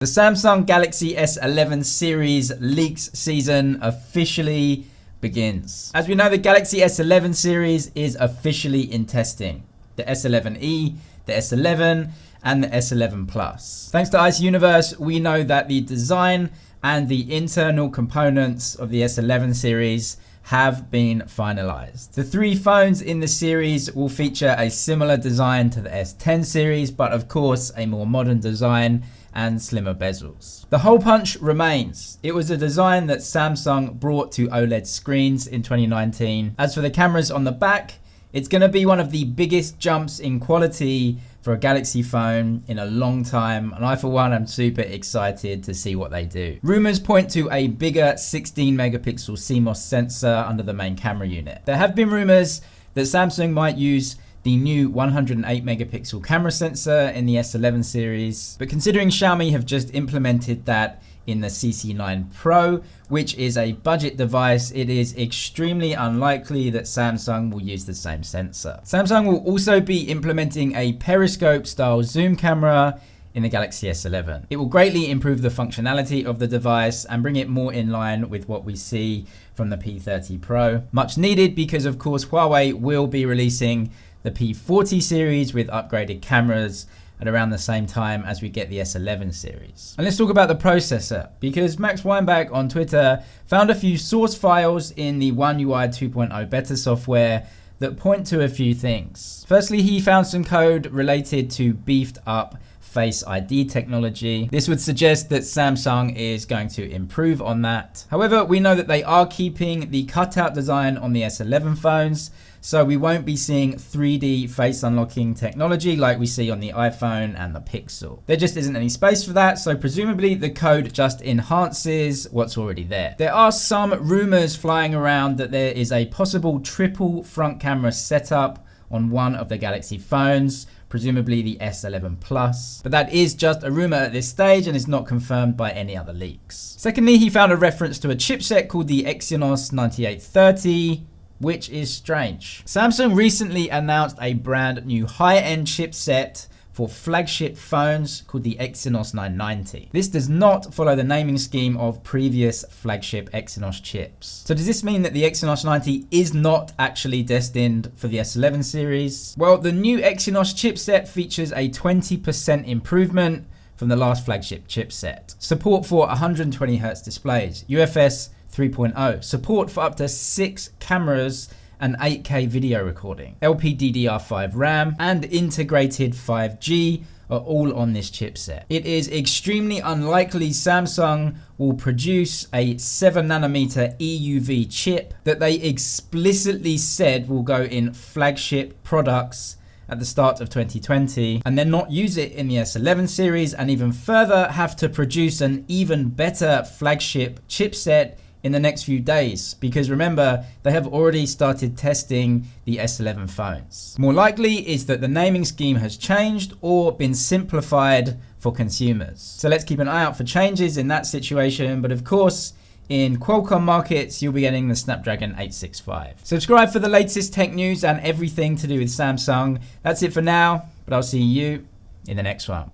The Samsung Galaxy S11 series leaks season officially begins. As we know, the Galaxy S11 series is officially in testing. The S11e, the S11, and the S11 Plus. Thanks to Ice Universe, we know that the design and the internal components of the S11 series have been finalized. The three phones in the series will feature a similar design to the S10 series, but of course a more modern design and slimmer bezels. The hole punch remains. It was a design that Samsung brought to OLED screens in 2019. As for the cameras on the back, it's going to be one of the biggest jumps in quality for a Galaxy phone in a long time, and I for one am super excited to see what they do. Rumors point to a bigger 16 megapixel CMOS sensor under the main camera unit. There have been rumors that Samsung might use the new 108 megapixel camera sensor in the S11 series, but considering Xiaomi have just implemented that in the CC9 Pro, which is a budget device, it is extremely unlikely that Samsung will use the same sensor. Samsung will also be implementing a periscope style zoom camera in the Galaxy S11. It will greatly improve the functionality of the device and bring it more in line with what we see from the P30 Pro. Much needed because of course Huawei will be releasing the P40 series with upgraded cameras at around the same time as we get the S11 series. And let's talk about the processor, because Max Weinbach on Twitter found a few source files in the One UI 2.0 beta software that point to a few things. Firstly, he found some code related to beefed up Face ID technology. This would suggest that Samsung is going to improve on that. However, we know that they are keeping the cutout design on the S11 phones, so we won't be seeing 3D face unlocking technology like we see on the iPhone and the Pixel. There just isn't any space for that, so presumably the code just enhances what's already there. There are some rumors flying around that there is a possible triple front camera setup on one of the Galaxy phones, presumably the S11 Plus. But that is just a rumor at this stage and is not confirmed by any other leaks. Secondly, he found a reference to a chipset called the Exynos 9830, which is strange. Samsung recently announced a brand new high-end chipset for flagship phones called the Exynos 990. This does not follow the naming scheme of previous flagship Exynos chips. So does this mean that the Exynos 90 is not actually destined for the S11 series? Well, the new Exynos chipset features a 20% improvement from the last flagship chipset. Support for 120Hz displays, UFS 3.0, support for up to 6 cameras and 8K video recording, LPDDR5 RAM, and integrated 5G are all on this chipset. It is extremely unlikely Samsung will produce a 7nm EUV chip that they explicitly said will go in flagship products at the start of 2020, and then not use it in the S11 series, and even further have to produce an even better flagship chipset in the next few days, because remember, they have already started testing the S11 phones. More likely is that the naming scheme has changed or been simplified for consumers. So let's keep an eye out for changes in that situation, but of course, in Qualcomm markets, you'll be getting the Snapdragon 865. Subscribe for the latest tech news and everything to do with Samsung. That's it for now, but I'll see you in the next one.